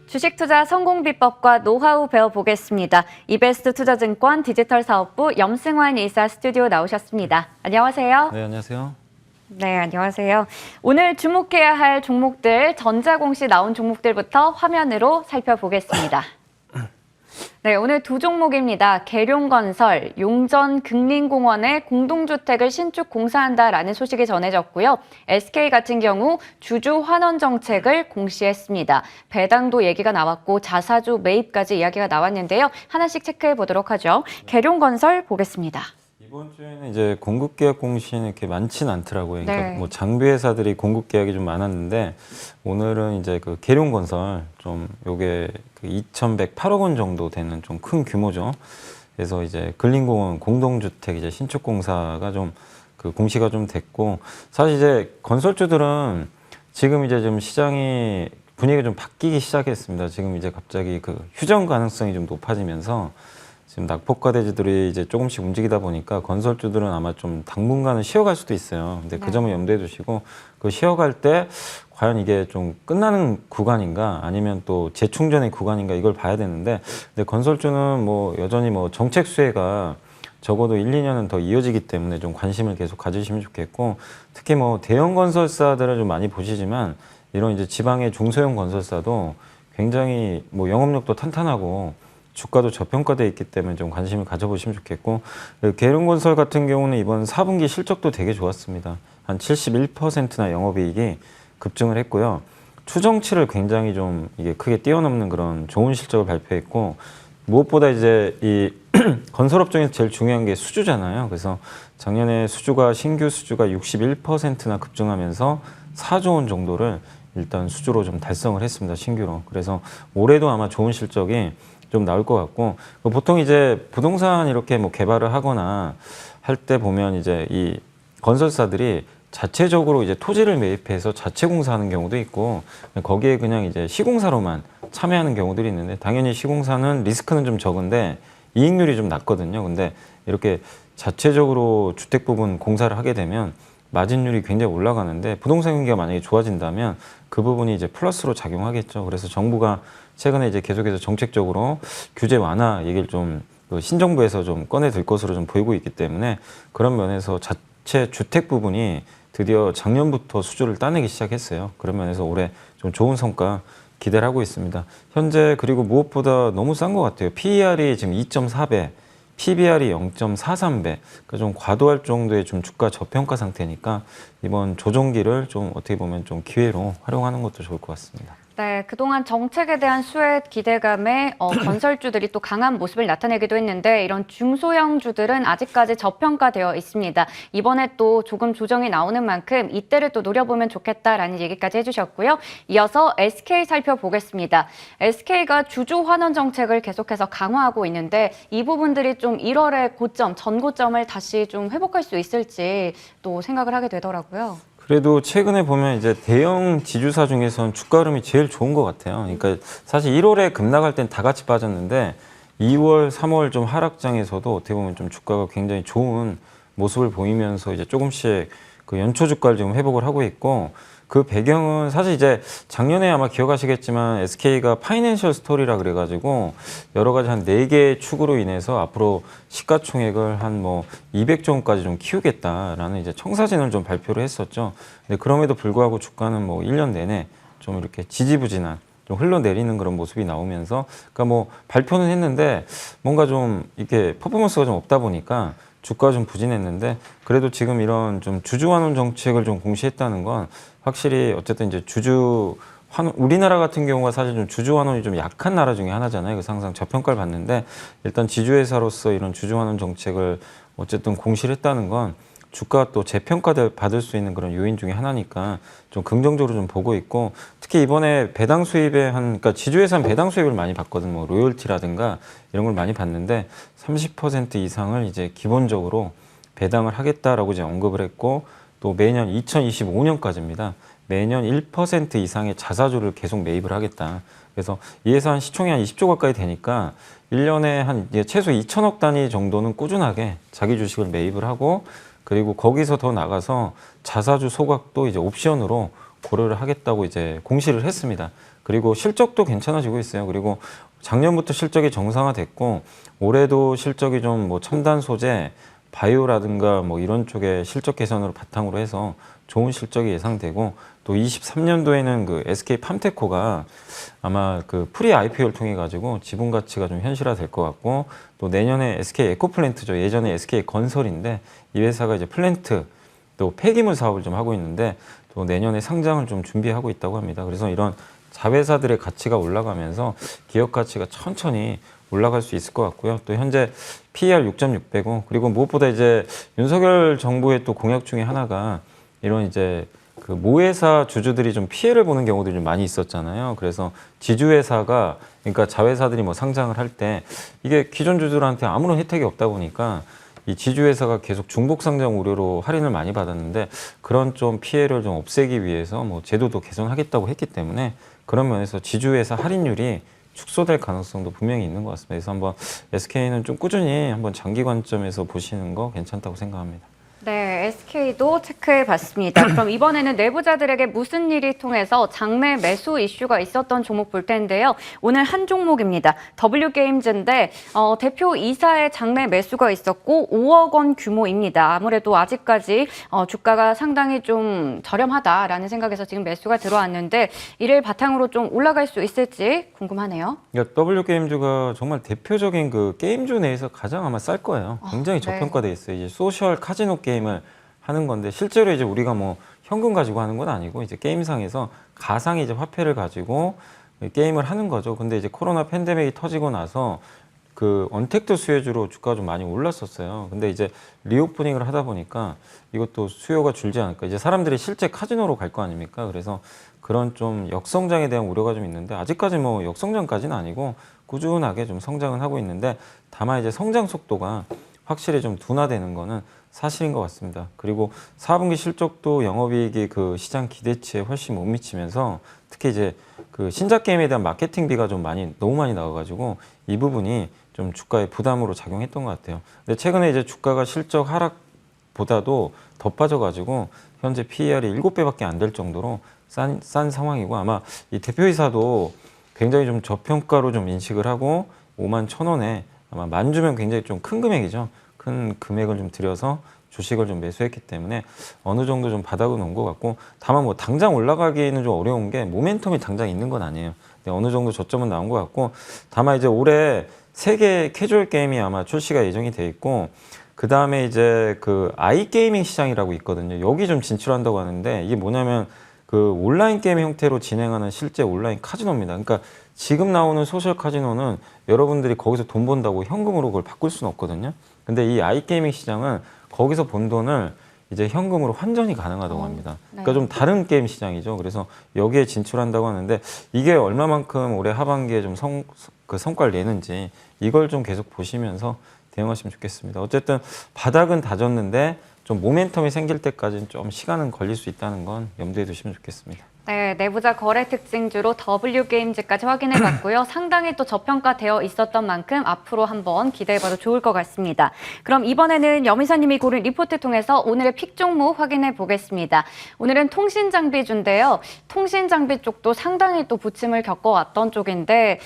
주식 투자 성공 비법과 노하우 배워보겠습니다. 이베스트 투자증권 디지털 사업부 염승환 이사 스튜디오 나오셨습니다. 안녕하세요. 네, 안녕하세요. 네, 안녕하세요. 오늘 주목해야 할 종목들, 전자공시 나온 종목들부터 화면으로 살펴보겠습니다. 네, 오늘 두 종목입니다. 계룡건설, 용전 극린공원에 공동주택을 신축 공사한다라는 소식이 전해졌고요. SK 같은 경우 주주 환원 정책을 공시했습니다. 배당도 얘기가 나왔고 자사주 매입까지 이야기가 나왔는데요. 하나씩 체크해 보도록 하죠. 계룡건설 보겠습니다. 이번 주에는 이제 공급 계약 공시는 이렇게 많지는 않더라고요. 그러니까 네. 뭐 장비 회사들이 공급 계약이 좀 많았는데 오늘은 이제 그 계룡건설 좀 요게 그 2,108억 원 정도 되는 좀 큰 규모죠. 그래서 이제 근린공원 공동주택 이제 신축 공사가 좀 그 공시가 좀 됐고, 사실 이제 건설주들은 지금 이제 좀 시장이 분위기가 좀 바뀌기 시작했습니다. 지금 이제 갑자기 그 휴전 가능성이 좀 높아지면서 지금 낙폭과대주들이 이제 조금씩 움직이다 보니까 건설주들은 아마 좀 당분간은 쉬어갈 수도 있어요. 근데 그 점을 염두에 두시고 그 쉬어갈 때 과연 이게 좀 끝나는 구간인가 아니면 또 재충전의 구간인가 이걸 봐야 되는데, 근데 건설주는 뭐 여전히 뭐 정책 수혜가 적어도 1, 2년은 더 이어지기 때문에 좀 관심을 계속 가지시면 좋겠고, 특히 뭐 대형 건설사들을 좀 많이 보시지만 이런 이제 지방의 중소형 건설사도 굉장히 뭐 영업력도 탄탄하고 주가도 저평가되어 있기 때문에 좀 관심을 가져보시면 좋겠고, 계룡건설 같은 경우는 이번 4분기 실적도 되게 좋았습니다. 한 71%나 영업이익이 급증을 했고요. 추정치를 굉장히 좀 이게 크게 뛰어넘는 그런 좋은 실적을 발표했고, 무엇보다 이제 이 건설업 중에서 제일 중요한 게 수주잖아요. 그래서 작년에 수주가 신규 수주가 61%나 급증하면서 4조 원 정도를 일단 수주로 좀 달성을 했습니다. 신규로. 그래서 올해도 아마 좋은 실적이 좀 나올 것 같고, 보통 이제 부동산 이렇게 뭐 개발을 하거나 할 때 보면 이제 이 건설사들이 자체적으로 이제 토지를 매입해서 자체 공사하는 경우도 있고, 거기에 그냥 이제 시공사로만 참여하는 경우들이 있는데, 당연히 시공사는 리스크는 좀 적은데 이익률이 좀 낮거든요. 근데 이렇게 자체적으로 주택 부분 공사를 하게 되면 마진율이 굉장히 올라가는데, 부동산 경기가 만약에 좋아진다면 그 부분이 이제 플러스로 작용하겠죠. 그래서 정부가 최근에 이제 계속해서 정책적으로 규제 완화 얘기를 좀 신정부에서 좀 꺼내들 것으로 좀 보이고 있기 때문에, 그런 면에서 자체 주택 부분이 드디어 작년부터 수주를 따내기 시작했어요. 그런 면에서 올해 좀 좋은 성과 기대를 하고 있습니다. 현재 그리고 무엇보다 너무 싼 것 같아요. PER이 지금 2.4배, PBR이 0.43배, 그러니까 좀 과도할 정도의 좀 주가 저평가 상태니까 이번 조정기를 좀 어떻게 보면 좀 기회로 활용하는 것도 좋을 것 같습니다. 네, 그동안 정책에 대한 수혜 기대감에 건설주들이 또 강한 모습을 나타내기도 했는데, 이런 중소형주들은 아직까지 저평가되어 있습니다. 이번에 또 조금 조정이 나오는 만큼 이때를 또 노려보면 좋겠다라는 얘기까지 해주셨고요. 이어서 SK 살펴보겠습니다. SK가 주주 환원 정책을 계속해서 강화하고 있는데, 이 부분들이 좀 1월의 고점, 전고점을 다시 좀 회복할 수 있을지 또 생각을 하게 되더라고요. 그래도 최근에 보면 이제 대형 지주사 중에서는 주가 흐름이 제일 좋은 것 같아요. 그러니까 사실 1월에 급락할 땐 다 같이 빠졌는데 2월, 3월 좀 하락장에서도 어떻게 보면 좀 주가가 굉장히 좋은 모습을 보이면서 이제 조금씩 그 연초 주가를 지금 회복을 하고 있고, 그 배경은 사실 이제 작년에 아마 기억하시겠지만 SK가 파이낸셜 스토리라 그래가지고 여러 가지 한 4개의 축으로 인해서 앞으로 시가총액을 한 뭐 200조 원까지 좀 키우겠다라는 이제 청사진을 좀 발표를 했었죠. 근데 그럼에도 불구하고 주가는 뭐 1년 내내 좀 이렇게 지지부진한 좀 흘러내리는 그런 모습이 나오면서, 그러니까 뭐 발표는 했는데 뭔가 좀 이렇게 퍼포먼스가 좀 없다 보니까 주가가 좀 부진했는데, 그래도 지금 이런 좀 주주 환원 정책을 좀 공시했다는 건 확실히 어쨌든 이제 주주 환원, 우리나라 같은 경우가 사실 좀 주주 환원이 좀 약한 나라 중에 하나잖아요. 그래서 항상 저평가를 받는데, 일단 지주회사로서 이런 주주 환원 정책을 어쨌든 공시를 했다는 건 주가가 또 재평가 받을 수 있는 그런 요인 중에 하나니까 좀 긍정적으로 좀 보고 있고, 특히 이번에 배당 수입에 그러니까 지주회사는 배당 수입을 많이 받거든. 뭐 로열티라든가 이런 걸 많이 받는데 30% 이상을 이제 기본적으로 배당을 하겠다라고 이제 언급을 했고, 또 매년 2025년까지입니다. 매년 1% 이상의 자사주를 계속 매입을 하겠다. 그래서 이 회사 한 시총이 한 20조 가까이 되니까 1년에 한 최소 2천억 단위 정도는 꾸준하게 자기 주식을 매입을 하고, 그리고 거기서 더 나가서 자사주 소각도 이제 옵션으로 고려를 하겠다고 이제 공시를 했습니다. 그리고 실적도 괜찮아지고 있어요. 그리고 작년부터 실적이 정상화됐고 올해도 실적이 좀 뭐 첨단 소재, 바이오라든가 뭐 이런 쪽의 실적 개선으로 바탕으로 해서 좋은 실적이 예상되고 또 23년도에는 그 SK 팜테코가 아마 그 프리 IPO를 통해 가지고 지분 가치가 좀 현실화될 것 같고 또 내년에 SK 에코플랜트죠. 예전에 SK 건설인데 이 회사가 이제 플랜트 또 폐기물 사업을 좀 하고 있는데 또 내년에 상장을 좀 준비하고 있다고 합니다. 그래서 이런 자회사들의 가치가 올라가면서 기업 가치가 천천히 올라갈 수 있을 것 같고요. 또 현재 PER 6.6배고 그리고 무엇보다 이제 윤석열 정부의 또 공약 중에 하나가 이런 이제 그 모회사 주주들이 좀 피해를 보는 경우들이 좀 많이 있었잖아요. 그래서 지주회사가 그러니까 자회사들이 뭐 상장을 할 때 이게 기존 주주들한테 아무런 혜택이 없다 보니까 이 지주회사가 계속 중복 상장 우려로 할인을 많이 받았는데 그런 좀 피해를 좀 없애기 위해서 뭐 제도도 개선하겠다고 했기 때문에 그런 면에서 지주회사 할인율이 축소될 가능성도 분명히 있는 것 같습니다. 그래서 한번 SK는 좀 꾸준히 한번 장기 관점에서 보시는 거 괜찮다고 생각합니다. 네, SK도 체크해 봤습니다. 그럼 이번에는 내부자들에게 무슨 일이 통해서 장내 매수 이슈가 있었던 종목 볼 텐데요. 오늘 한 종목입니다. W게임즈인데 대표 이사의 장내 매수가 있었고 5억 원 규모입니다. 아무래도 아직까지 주가가 상당히 좀 저렴하다라는 생각에서 지금 매수가 들어왔는데 이를 바탕으로 좀 올라갈 수 있을지 궁금하네요. 그러니까 W게임즈가 정말 대표적인 그 게임주 내에서 가장 아마 쌀 거예요. 굉장히 저평가돼 있어요. 이제 소셜 카지노 게임을 하는 건데 실제로 이제 우리가 뭐 현금 가지고 하는 건 아니고 이제 게임상에서 가상의 이제 화폐를 가지고 게임을 하는 거죠. 근데 이제 코로나 팬데믹이 터지고 나서 그 언택트 수혜주로 주가가 좀 많이 올랐었어요. 근데 이제 리오프닝을 하다 보니까 이것도 수요가 줄지 않을까. 이제 사람들이 실제 카지노로 갈 거 아닙니까? 그래서 그런 좀 역성장에 대한 우려가 좀 있는데 아직까지 뭐 역성장까지는 아니고 꾸준하게 좀 성장은 하고 있는데 다만 이제 성장 속도가 확실히 좀 둔화되는 거는 사실인 것 같습니다. 그리고 4분기 실적도 영업이익이 그 시장 기대치에 훨씬 못 미치면서 특히 이제 그 신작 게임에 대한 마케팅비가 좀 너무 많이 나와가지고 이 부분이 좀 주가에 부담으로 작용했던 것 같아요. 근데 최근에 이제 주가가 실적 하락보다도 더 빠져가지고 현재 PER이 7배밖에 안 될 정도로 싼 상황이고 아마 이 대표이사도 굉장히 좀 저평가로 좀 인식을 하고 5만 1,000원에 아마 만 주면 굉장히 좀 큰 금액이죠. 큰 금액을 좀 들여서 주식을 좀 매수했기 때문에 어느 정도 좀 바닥은 온 것 같고 다만 뭐 당장 올라가기는 좀 어려운 게 모멘텀이 당장 있는 건 아니에요. 근데 어느 정도 저점은 나온 것 같고 다만 이제 올해 3개 캐주얼 게임이 아마 출시가 예정이 돼 있고 그 다음에 이제 그 아이게이밍 시장이라고 있거든요. 여기 좀 진출한다고 하는데 이게 뭐냐면 그 온라인 게임 형태로 진행하는 실제 온라인 카지노입니다. 그러니까 지금 나오는 소셜 카지노는 여러분들이 거기서 돈 번다고 현금으로 그걸 바꿀 수는 없거든요. 근데 이 아이게이밍 시장은 거기서 번 돈을 이제 현금으로 환전이 가능하다고 합니다. 그러니까 좀 다른 게임 시장이죠. 그래서 여기에 진출한다고 하는데 이게 얼마만큼 올해 하반기에 좀 성과를 내는지 이걸 좀 계속 보시면서 대응하시면 좋겠습니다. 어쨌든 바닥은 다졌는데 좀 모멘텀이 생길 때까지는 좀 시간은 걸릴 수 있다는 건 염두에 두시면 좋겠습니다. 네, 내부자 거래 특징주로 W게임즈까지 확인해 봤고요. 상당히 또 저평가되어 있었던 만큼 앞으로 한번 기대해봐도 좋을 것 같습니다. 그럼 이번에는 염이사님이 고른 리포트 통해서 오늘의 픽 종목 확인해 보겠습니다. 오늘은 통신장비주인데요. 통신장비 쪽도 상당히 또 부침을 겪어왔던 쪽인데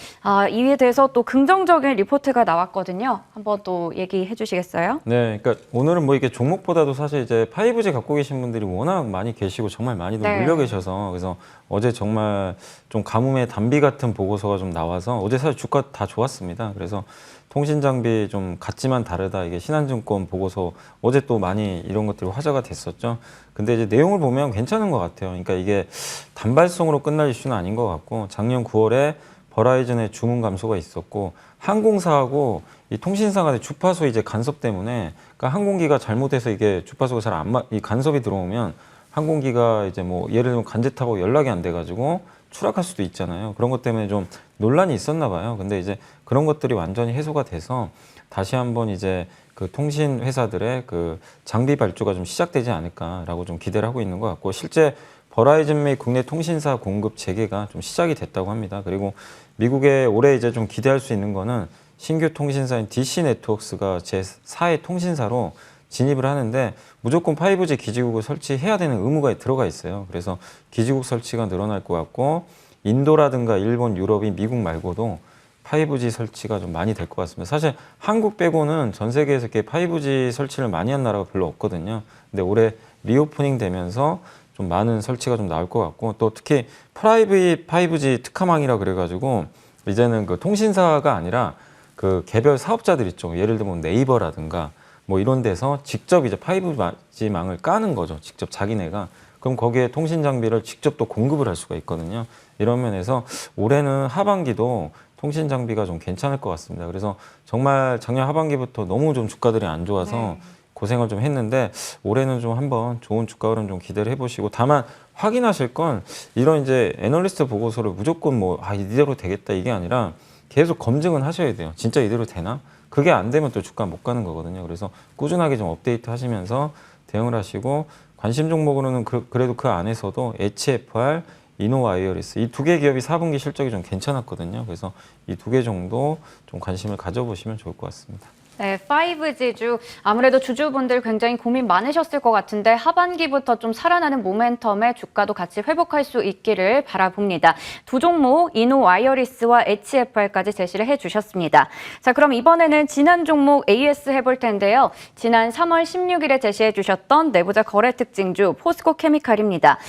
이에 대해서 또 긍정적인 리포트가 나왔거든요. 한번 또 얘기해 주시겠어요? 네, 그러니까 오늘은 뭐 이게 종목보다도 사실 이제 5G 갖고 계신 분들이 워낙 많이 계시고 정말 많이들 물려 계셔서 그래서 어제 정말 좀 가뭄의 단비 같은 보고서가 좀 나와서 어제 사실 주가 다 좋았습니다. 그래서 통신장비 좀 같지만 다르다 이게 신한증권 보고서 어제 또 많이 이런 것들이 화제가 됐었죠. 근데 이제 내용을 보면 괜찮은 것 같아요. 그러니까 이게 단발성으로 끝날 이슈는 아닌 것 같고 작년 9월에 버라이즌의 주문 감소가 있었고 항공사하고 이 통신사 간의 주파수 이제 간섭 때문에 그러니까 항공기가 잘못해서 이게 주파수가 잘 안 이 간섭이 들어오면 항공기가 이제 뭐 예를 들면 간제 타고 연락이 안 돼가지고 추락할 수도 있잖아요. 그런 것 때문에 좀 논란이 있었나 봐요. 근데 이제 그런 것들이 완전히 해소가 돼서 다시 한번 이제 그 통신 회사들의 그 장비 발주가 좀 시작되지 않을까라고 좀 기대를 하고 있는 것 같고 실제 버라이즌 및 국내 통신사 공급 재개가 좀 시작이 됐다고 합니다. 그리고 미국에 올해 이제 좀 기대할 수 있는 거는 신규 통신사인 DC 네트워크스가 제4의 통신사로 진입을 하는데 무조건 5G 기지국을 설치해야 되는 의무가 들어가 있어요. 그래서 기지국 설치가 늘어날 것 같고 인도라든가 일본, 유럽이 미국 말고도 5G 설치가 좀 많이 될 것 같습니다. 사실 한국 빼고는 전 세계에서 이렇게 5G 설치를 많이 한 나라가 별로 없거든요. 근데 올해 리오프닝 되면서 좀 많은 설치가 좀 나올 것 같고 또 특히 프라이빗 5G 특화망이라 그래가지고 이제는 그 통신사가 아니라 그 개별 사업자들 있죠. 예를 들면 네이버라든가 뭐 이런 데서 직접 이제 5G망을 까는 거죠. 직접 자기네가. 그럼 거기에 통신 장비를 직접 또 공급을 할 수가 있거든요. 이런 면에서 올해는 하반기도 통신 장비가 좀 괜찮을 것 같습니다. 그래서 정말 작년 하반기부터 너무 좀 주가들이 안 좋아서 고생을 좀 했는데 올해는 좀 한번 좋은 주가 흐름 좀 기대를 해보시고 다만 확인하실 건 이런 이제 애널리스트 보고서를 무조건 뭐 이대로 되겠다 이게 아니라 계속 검증은 하셔야 돼요. 진짜 이대로 되나? 그게 안 되면 또 주가 못 가는 거거든요. 그래서 꾸준하게 좀 업데이트 하시면서 대응을 하시고 관심 종목으로는 그래도 그 안에서도 HFR, 이노와이어리스 이 두 개 기업이 4분기 실적이 좀 괜찮았거든요. 그래서 이 두 개 정도 좀 관심을 가져보시면 좋을 것 같습니다. 네, 5G주 아무래도 주주분들 굉장히 고민 많으셨을 것 같은데 하반기부터 좀 살아나는 모멘텀에 주가도 같이 회복할 수 있기를 바라봅니다. 두 종목 이노와이어리스와 HFR까지 제시를 해주셨습니다. 자, 그럼 이번에는 지난 종목 AS 해볼 텐데요. 지난 3월 16일에 제시해 주셨던 내부자 거래 특징주 포스코 케미칼입니다.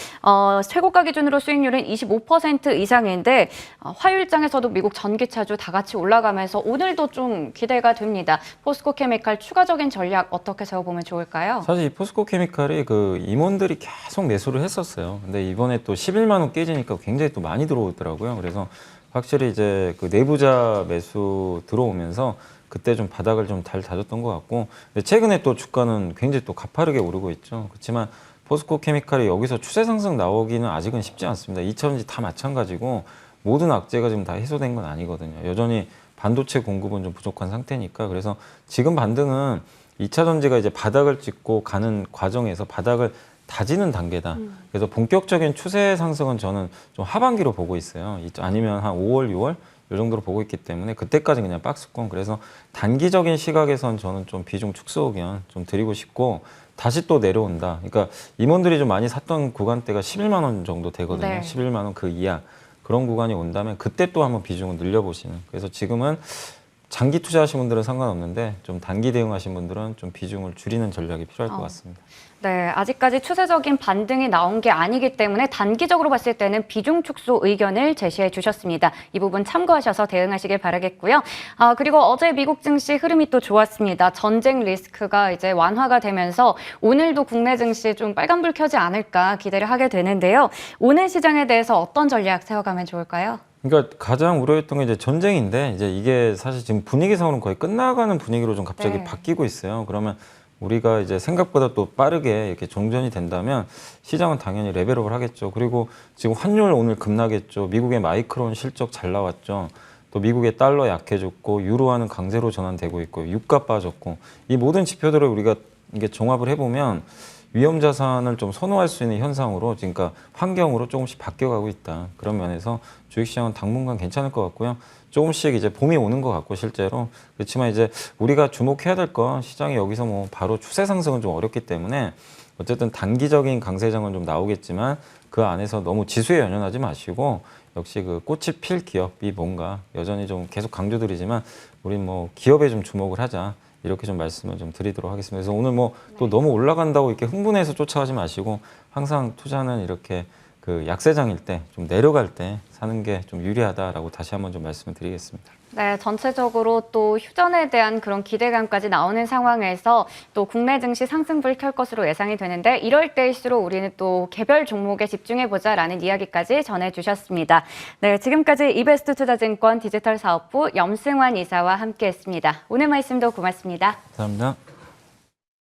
최고가 기준으로 수익률은 25% 이상인데 화요일장에서도 미국 전기차주 다 같이 올라가면서 오늘도 좀 기대가 됩니다. 포스코 케미칼 추가적인 전략 어떻게 세워보면 좋을까요? 사실 이 포스코 케미칼이 그 임원들이 계속 매수를 했었어요. 근데 이번에 또 11만 원 깨지니까 굉장히 또 많이 들어오더라고요. 그래서 확실히 이제 그 내부자 매수 들어오면서 그때 좀 바닥을 좀 잘 다졌던 것 같고 근데 최근에 또 주가는 굉장히 또 가파르게 오르고 있죠. 그렇지만 포스코 케미칼이 여기서 추세 상승 나오기는 아직은 쉽지 않습니다. 2차전지 다 마찬가지고 모든 악재가 지금 다 해소된 건 아니거든요. 여전히 반도체 공급은 좀 부족한 상태니까 그래서 지금 반등은 2차 전지가 이제 바닥을 찍고 가는 과정에서 바닥을 다지는 단계다. 그래서 본격적인 추세 상승은 저는 좀 하반기로 보고 있어요. 아니면 한 5월, 6월 이 정도로 보고 있기 때문에 그때까지 그냥 박스권. 그래서 단기적인 시각에선 저는 좀 비중 축소 의견 좀 드리고 싶고 다시 또 내려온다. 그러니까 임원들이 좀 많이 샀던 구간대가 11만 원 정도 되거든요. 네. 11만 원 그 이하. 그런 구간이 온다면 그때 또 한번 비중을 늘려보시는. 그래서 지금은 장기 투자하신 분들은 상관없는데 좀 단기 대응하신 분들은 좀 비중을 줄이는 전략이 필요할 것 같습니다. 네, 아직까지 추세적인 반등이 나온 게 아니기 때문에 단기적으로 봤을 때는 비중 축소 의견을 제시해 주셨습니다. 이 부분 참고하셔서 대응하시길 바라겠고요. 그리고 어제 미국 증시 흐름이 또 좋았습니다. 전쟁 리스크가 이제 완화가 되면서 오늘도 국내 증시 좀 빨간불 켜지 않을까 기대를 하게 되는데요. 오늘 시장에 대해서 어떤 전략 세워가면 좋을까요? 그러니까 가장 우려했던 게 이제 전쟁인데 이제 이게 사실 지금 분위기상으로는 거의 끝나가는 분위기로 좀 갑자기 네. 바뀌고 있어요. 그러면 우리가 이제 생각보다 또 빠르게 이렇게 종전이 된다면 시장은 당연히 레벨업을 하겠죠. 그리고 지금 환율 오늘 급락했죠. 미국의 마이크론 실적 잘 나왔죠. 또 미국의 달러 약해졌고 유로화는 강세로 전환되고 있고 유가 빠졌고 이 모든 지표들을 우리가 이게 종합을 해보면 위험 자산을 좀 선호할 수 있는 현상으로 그러니까 환경으로 조금씩 바뀌어가고 있다. 그런 면에서 주식시장은 당분간 괜찮을 것 같고요. 조금씩 이제 봄이 오는 것 같고 실제로 그렇지만 이제 우리가 주목해야 될 건 시장이 여기서 뭐 바로 추세 상승은 좀 어렵기 때문에 어쨌든 단기적인 강세장은 좀 나오겠지만 그 안에서 너무 지수에 연연하지 마시고 역시 그 꽃이 필 기업이 뭔가 여전히 좀 계속 강조드리지만 우린 뭐 기업에 좀 주목을 하자. 이렇게 좀 말씀을 좀 드리도록 하겠습니다. 그래서 오늘 뭐 또 너무 올라간다고 이렇게 흥분해서 쫓아가지 마시고 항상 투자는 이렇게 그 약세장일 때 좀 내려갈 때 사는 게 좀 유리하다라고 다시 한번 좀 말씀을 드리겠습니다. 네, 전체적으로 또 휴전에 대한 그런 기대감까지 나오는 상황에서 또 국내 증시 상승불 켤 것으로 예상이 되는데 이럴 때일수록 우리는 또 개별 종목에 집중해보자라는 이야기까지 전해주셨습니다. 네, 지금까지 이베스트 투자증권 디지털 사업부 염승환 이사와 함께했습니다. 오늘 말씀도 고맙습니다. 감사합니다.